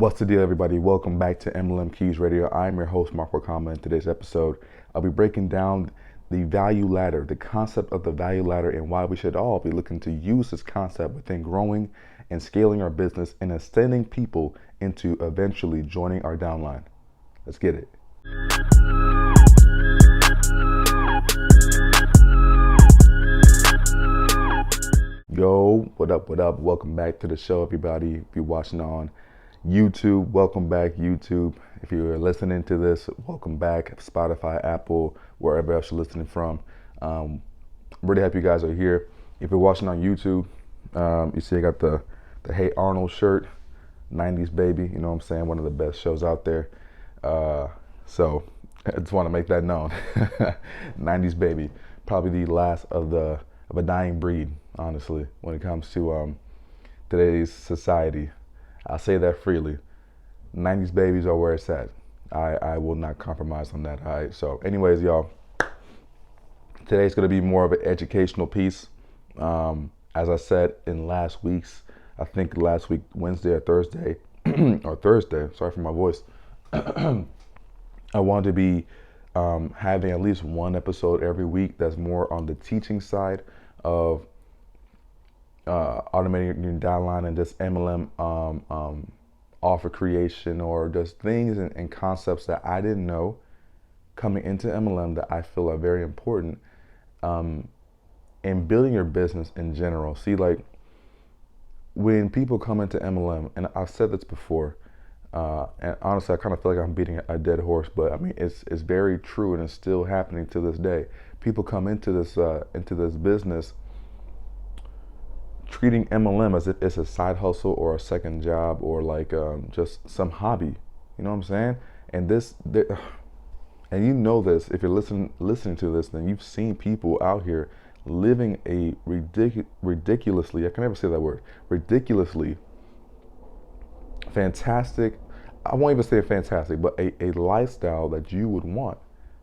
What's the deal, everybody? Welcome back to MLM Keys Radio. I'm your host, Mark Wakama. In today's episode, I'll be breaking down the value ladder, the concept of the value ladder, and why we should all be looking to use this concept within growing and scaling our business and ascending people into eventually joining our downline. Let's get it. Yo, what up, what up? Welcome back to the show, everybody. If you're watching on YouTube, welcome back, YouTube. If you're listening to this, welcome back, Spotify, Apple, wherever else you're listening from. Really happy you guys are here. If you're watching on YouTube, you see I got the Hey Arnold shirt, 90s baby, you know what I'm saying? One of the best shows out there. So I just want to make that known. 90s baby, probably the last of a dying breed, honestly, when it comes to today's society. I'll say that freely. 90s babies are where it's at. I will not compromise on that. All right. So anyways, y'all, today's going to be more of an educational piece. As I said in last week's, I think last week, Wednesday or Thursday, or Thursday, sorry for my voice. I wanted to be having at least one episode every week that's more on the teaching side of automating your downline and just MLM offer creation, or just things and concepts that I didn't know coming into MLM that I feel are very important in building your business in general. See, like when people come into MLM, and I've said this before, and honestly, I kind of feel like I'm beating a dead horse, but I mean, it's very true, and it's still happening to this day. People come into this business treating MLM as if it's a side hustle or a second job or like just some hobby. You know what I'm saying? And you know this, if you're listening to this, then you've seen people out here living a ridiculously, I can never say that word, ridiculously fantastic, I won't even say fantastic, but a lifestyle that you would want.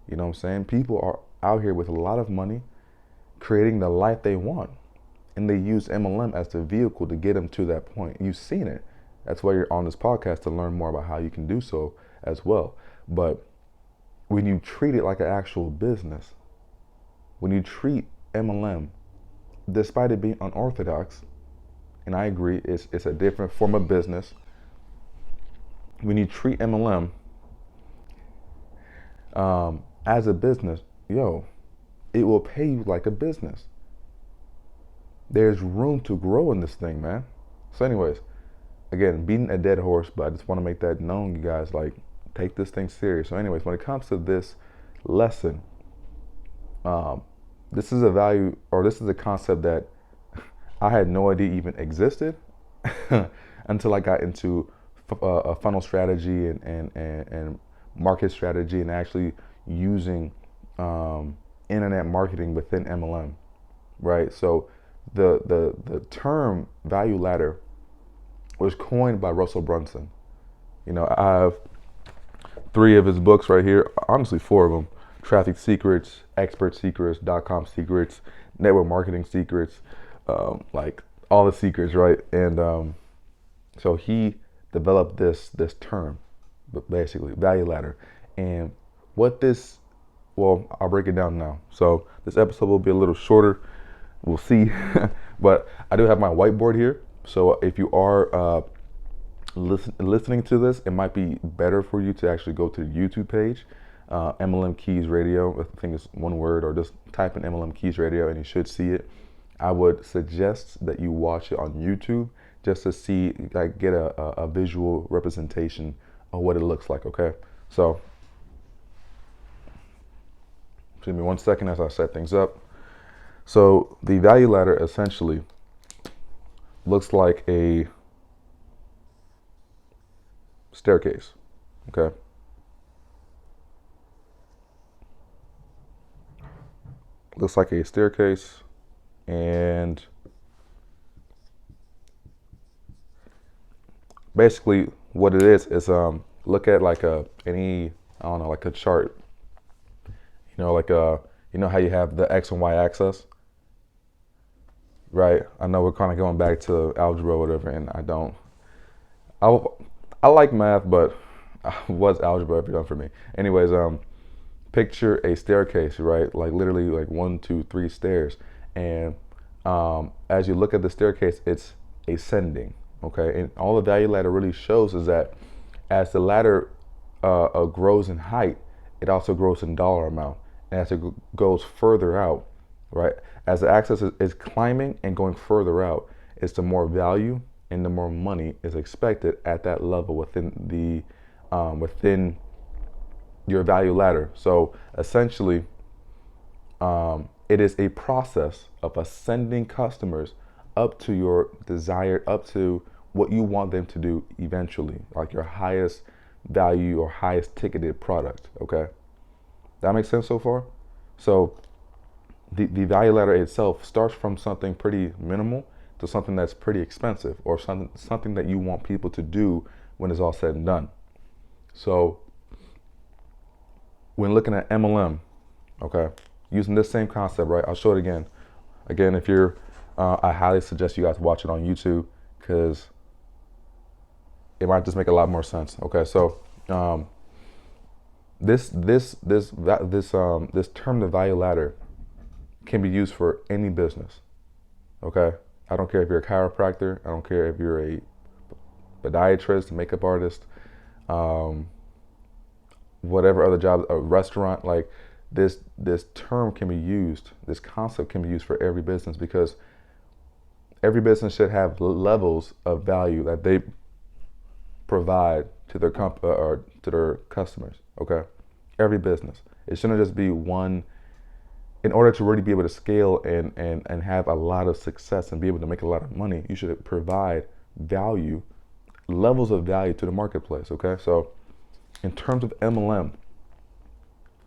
You know what I'm saying? People are out here with a lot of money creating the life they want. And they use MLM as the vehicle to get them to that point. You've seen it. That's why you're on this podcast, to learn more about how you can do so as well. But when you treat it like an actual business, when you treat MLM, despite it being unorthodox, and I agree, it's a different form of business. When you treat MLM as a business, it will pay you like a business. There's room to grow in this thing, man. So anyways, again, beating a dead horse, but I just want to make that known, you guys, like, take this thing serious. So anyways, when it comes to this lesson, this is a concept that I had no idea even existed until I got into a funnel strategy and market strategy, and actually using internet marketing within MLM, right? So the term value ladder was coined by Russell Brunson. You know, I have 3 of his books right here, honestly 4 of them: Traffic Secrets, Expert Secrets, .com Secrets, Network Marketing Secrets, like all the secrets, right? And so he developed this term, basically value ladder. And I'll break it down now. So this episode will be a little shorter. We'll see. But I do have my whiteboard here. So if you are listening to this, it might be better for you to actually go to the YouTube page, MLM Keys Radio. I think it's one word, or just type in MLM Keys Radio and you should see it. I would suggest that you watch it on YouTube just to see, like, get a visual representation of what it looks like, okay? So, give me 1 second as I set things up. So the value ladder essentially looks like a staircase, okay? Looks like a staircase, and basically what it is look at like like a chart, how you have the X and Y axis, right? I know we're kind of going back to algebra or whatever, and I like math, but what's algebra ever done for me? Anyways, picture a staircase, right? Like literally like 1, 2, 3 stairs. And as you look at the staircase, it's ascending, okay? And all the value ladder really shows is that as the ladder grows in height, it also grows in dollar amount. And as it goes further out, right? As the axis is climbing and going further out, it's the more value and the more money is expected at that level within your value ladder. So essentially, it is a process of ascending customers up to your desired, up to what you want them to do eventually, like your highest value or highest ticketed product. Okay, that makes sense so far. So the value ladder itself starts from something pretty minimal to something that's pretty expensive, or something that you want people to do when it's all said and done. So when looking at MLM, okay, using this same concept, right? I'll show it again. Again, if you're, I highly suggest you guys watch it on YouTube because it might just make a lot more sense. Okay, so this term, the value ladder, can be used for any business. Okay, I don't care if you're a chiropractor. I don't care if you're a podiatrist, makeup artist, whatever other job, a restaurant. Like this term can be used. This concept can be used for every business because every business should have levels of value that they provide to their or to their customers. Okay, every business. It shouldn't just be one. In order to really be able to scale and have a lot of success and be able to make a lot of money, you should provide value, levels of value to the marketplace. Okay, so in terms of MLM,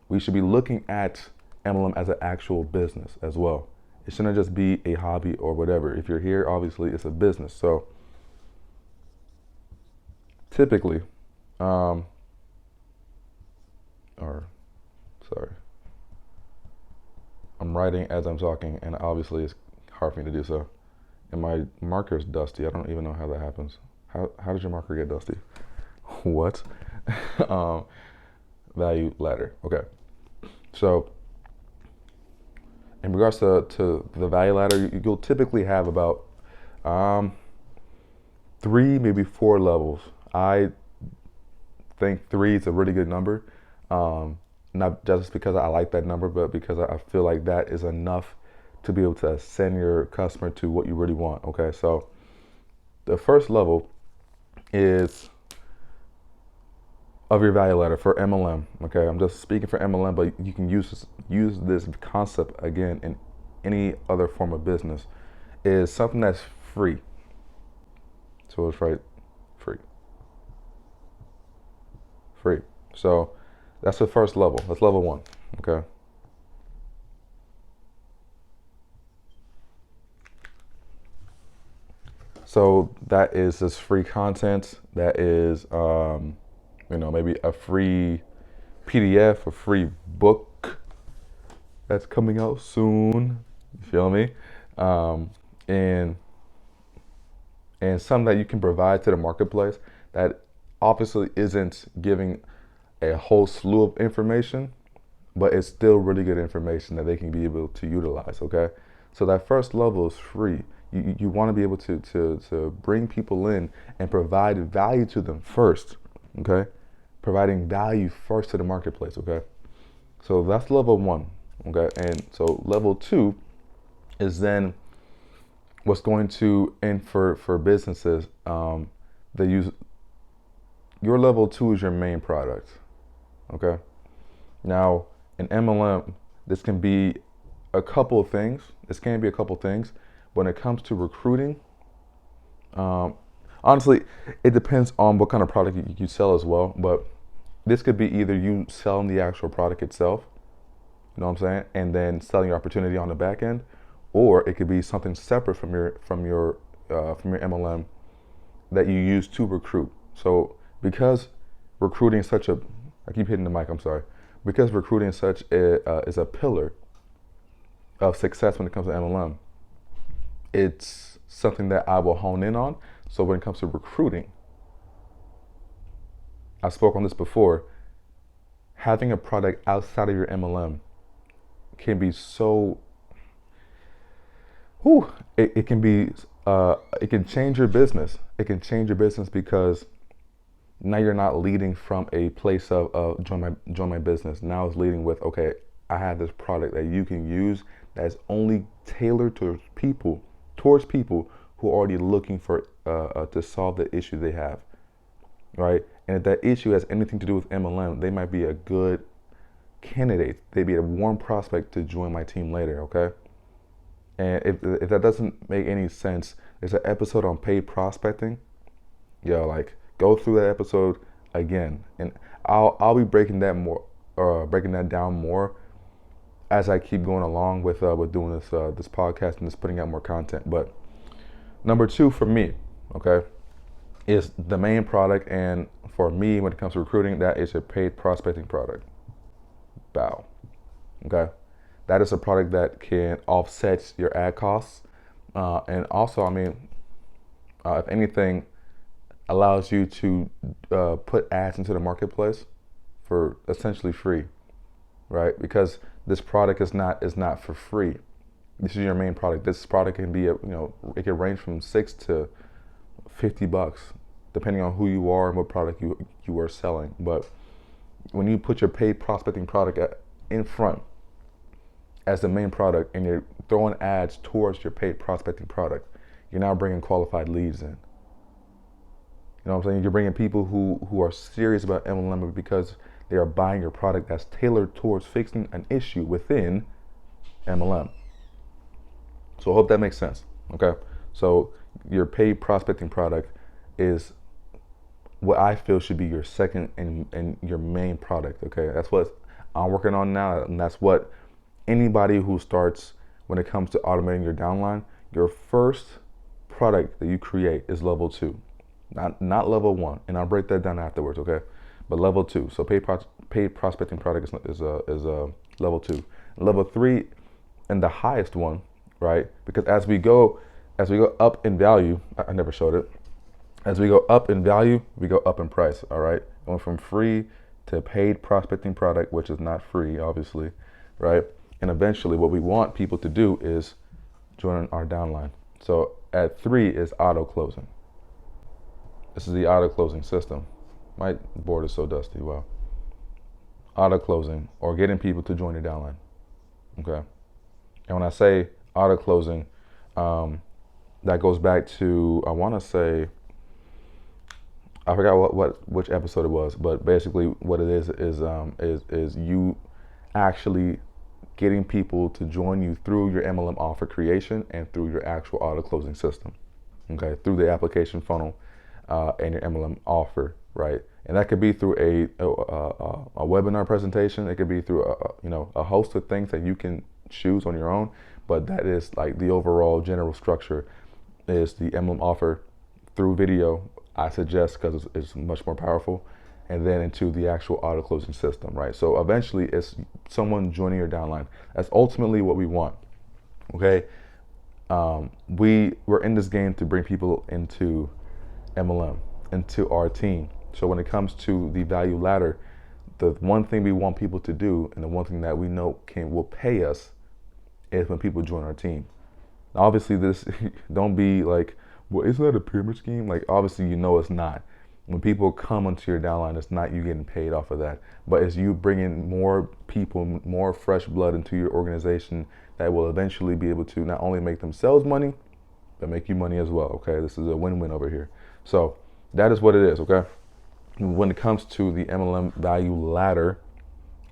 we should be looking at MLM as an actual business as well. It shouldn't just be a hobby or whatever. If you're here, obviously it's a business. So typically, or sorry, I'm writing as I'm talking, and obviously it's hard for me to do so. And my marker is dusty. I don't even know how that happens. How did your marker get dusty? What? Value ladder. Okay. So in regards to the value ladder, you'll typically have about 3, maybe 4 levels. I think 3 is a really good number. Not just because I like that number, but because I feel like that is enough to be able to send your customer to what you really want. Okay, so the first level is of your value ladder for MLM. Okay, I'm just speaking for MLM, but you can use this concept again in any other form of business. Is something that's free. So it's right, free. So that's the first level. That's level 1. Okay. So that is just free content. That is, maybe a free PDF, a free book that's coming out soon. You feel me? And something that you can provide to the marketplace that obviously isn't giving a whole slew of information, but it's still really good information that they can be able to utilize. Okay, so that first level is free. You want to be able to bring people in and provide value to them first. Okay, providing value first to the marketplace. Okay, so that's level 1. Okay, and so level 2 is then what's going to end for businesses. They use your level 2 is your main product. Okay, now in MLM, this can be a couple of things. When it comes to recruiting, honestly, it depends on what kind of product you sell as well. But this could be either you selling the actual product itself, you know what I'm saying, and then selling your opportunity on the back end, or it could be something separate from your MLM that you use to recruit. So because recruiting is such a, I keep hitting the mic, I'm sorry. Because recruiting is is a pillar of success when it comes to MLM, it's something that I will hone in on. So when it comes to recruiting, I spoke on this before. Having a product outside of your MLM can be so, it can be, it can change your business. It can change your business because now you're not leading from a place of join my business. Now it's leading with, okay, I have this product that you can use that's only tailored towards people who are already looking for to solve the issue they have, right? And if that issue has anything to do with MLM, they might be a good candidate. They'd be a warm prospect to join my team later, okay? And if that doesn't make any sense, there's an episode on paid prospecting. Yo, like, go through that episode again, and I'll be breaking that down more as I keep going along with doing this podcast and just putting out more content. But number 2 for me, okay, is the main product, and for me, when it comes to recruiting, that is a paid prospecting product. Bow. Okay, that is a product that can offset your ad costs, and also, I mean, if anything, allows you to put ads into the marketplace for essentially free, right? Because this product is not for free. This is your main product. This product can be, it can range from $6 to $50, depending on who you are and what product you are selling. But when you put your paid prospecting product in front as the main product, and you're throwing ads towards your paid prospecting product, you're now bringing qualified leads in. You know what I'm saying? You're bringing people who are serious about MLM because they are buying your product that's tailored towards fixing an issue within MLM. So I hope that makes sense. Okay. So your paid prospecting product is what I feel should be your second and your main product. Okay. That's what I'm working on now. And that's what anybody who starts, when it comes to automating your downline, your first product that you create is level 2. Not level 1, and I'll break that down afterwards, okay? But level 2. So paid prospecting product is level 2. Level 3, and the highest one, right? Because as we go up in value, I never showed it. As we go up in value, we go up in price. All right, going from free to paid prospecting product, which is not free, obviously, right? And eventually, what we want people to do is join our downline. So at 3 is auto closing. This is the auto closing system. My board is so dusty. Wow. Auto closing, or getting people to join your downline. Okay. And when I say auto closing, that goes back to, I want to say, I forgot which episode it was, but basically what it is you actually getting people to join you through your MLM offer creation and through your actual auto closing system. Okay, through the application funnel. And your MLM offer, right? And that could be through a webinar presentation. It could be through a host of things that you can choose on your own. But that is like the overall general structure is the MLM offer through video. I suggest because it's much more powerful, and then into the actual auto closing system, right? So eventually, it's someone joining your downline. That's ultimately what we want. Okay, we're in this game to bring people into MLM, into our team. So when it comes to the value ladder, the one thing we want people to do, and the one thing that we know will pay us, is when people join our team. Now, obviously, this don't be like, well, isn't that a pyramid scheme? Like, obviously, it's not. When people come onto your downline, it's not you getting paid off of that, but it's you bringing more people, more fresh blood into your organization that will eventually be able to not only make themselves money, but make you money as well. Okay, this is a win-win over here. So that is what it is, okay? When it comes to the MLM value ladder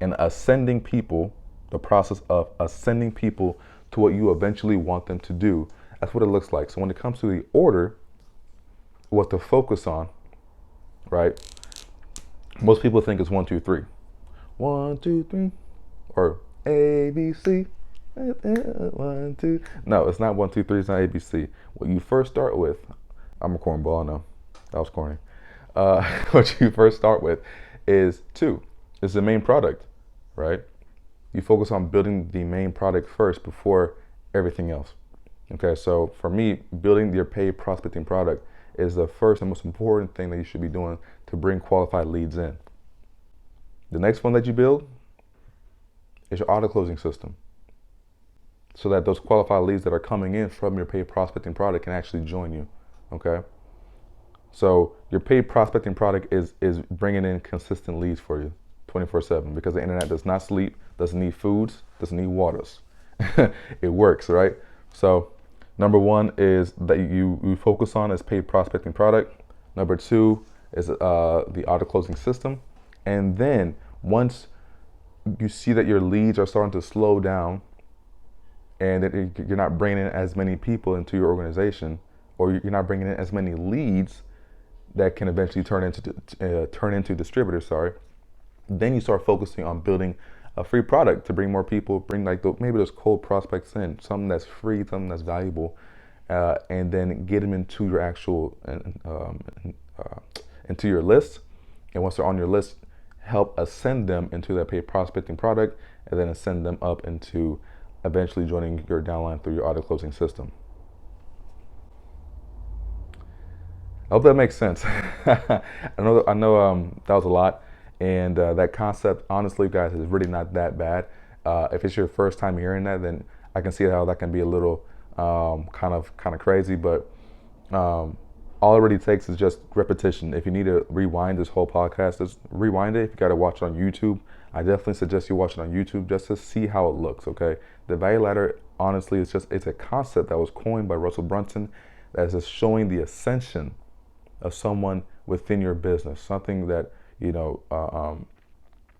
and ascending people, the process of ascending people to what you eventually want them to do, that's what it looks like. So when it comes to the order, what to focus on, right? Most people think it's 1, 2, 3. 1, 2, 3, or A, B, C. 1, 2. No, it's not 1, 2, 3. It's not A, B, C. What you first start with, I'm a cornball, I know. That was corny. What you first start with is 2. It's the main product, right? You focus on building the main product first before everything else. Okay, so for me, building your paid prospecting product is the first and most important thing that you should be doing to bring qualified leads in. The next one that you build is your auto closing system, so that those qualified leads that are coming in from your paid prospecting product can actually join you, okay? So your paid prospecting product is bringing in consistent leads for you 24/7, because the internet does not sleep, doesn't need foods, doesn't need waters. It works, right? So number one is that you focus on is paid prospecting product. Number two is the auto closing system. And then once you see that your leads are starting to slow down and that you're not bringing in as many people into your organization, or you're not bringing in as many leads that can eventually turn into distributors, then you start focusing on building a free product to bring more people, bring like maybe those cold prospects in, something that's free, something that's valuable, and then get them into your actual into your list. And once they're on your list, help ascend them into that paid prospecting product, and then ascend them up into eventually joining your downline through your auto closing system. I hope that makes sense. I know that was a lot, and that concept, honestly, guys, is really not that bad. If it's your first time hearing that, then I can see how that can be a little kind of crazy. But all it really takes is just repetition. If you need to rewind this whole podcast, just rewind it. If you got to watch it on YouTube, I definitely suggest you watch it on YouTube just to see how it looks. Okay, the value ladder, honestly, it's a concept that was coined by Russell Brunson that is showing the ascension of someone within your business, something that, you know,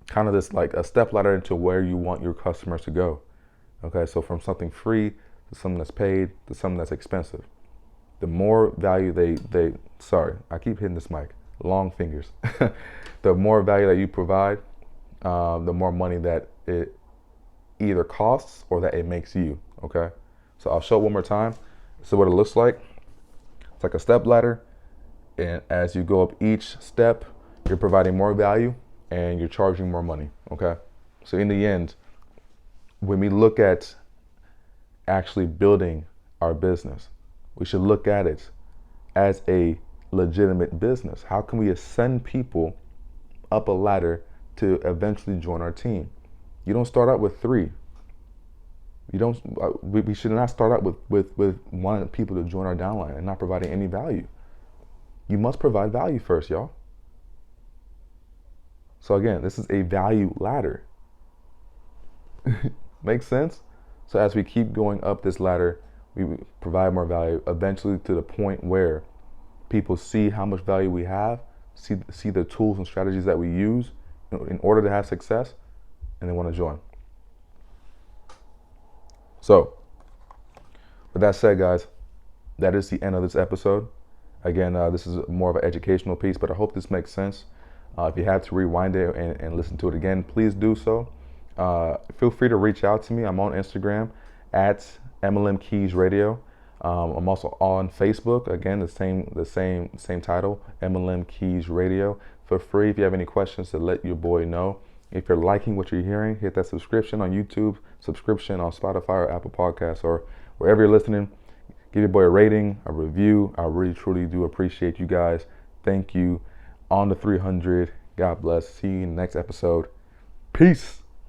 kind of this like a step ladder into where you want your customers to go. Okay, so from something free to something that's paid to something that's expensive. The more value I keep hitting this mic, long fingers. The more value that you provide, the more money that it either costs or that it makes you, okay? So I'll show it one more time. So what it looks like, it's like a step ladder. And as you go up each step, you're providing more value and you're charging more money, okay? So in the end, when we look at actually building our business, we should look at it as a legitimate business. How can we ascend people up a ladder to eventually join our team? You don't start out with 3. You don't. We should not start out with wanting people to join our downline and not providing any value. You must provide value first, y'all. So again, this is a value ladder. Makes sense? So as we keep going up this ladder, we provide more value, eventually to the point where people see how much value we have, see the tools and strategies that we use in order to have success, and they want to join. So with that said, guys, that is the end of this episode. Again, this is more of an educational piece, but I hope this makes sense. If you have to rewind it and listen to it again, please do so. Feel free to reach out to me. I'm on Instagram at MLM Keys Radio. I'm also on Facebook. Again, the same title, MLM Keys Radio. Feel free, if you have any questions, to let your boy know. If you're liking what you're hearing, hit that subscription on YouTube, subscription on Spotify or Apple Podcasts, or wherever you're listening. Give your boy a rating, a review. I really, truly do appreciate you guys. Thank you. On to 300. God bless. See you in the next episode. Peace.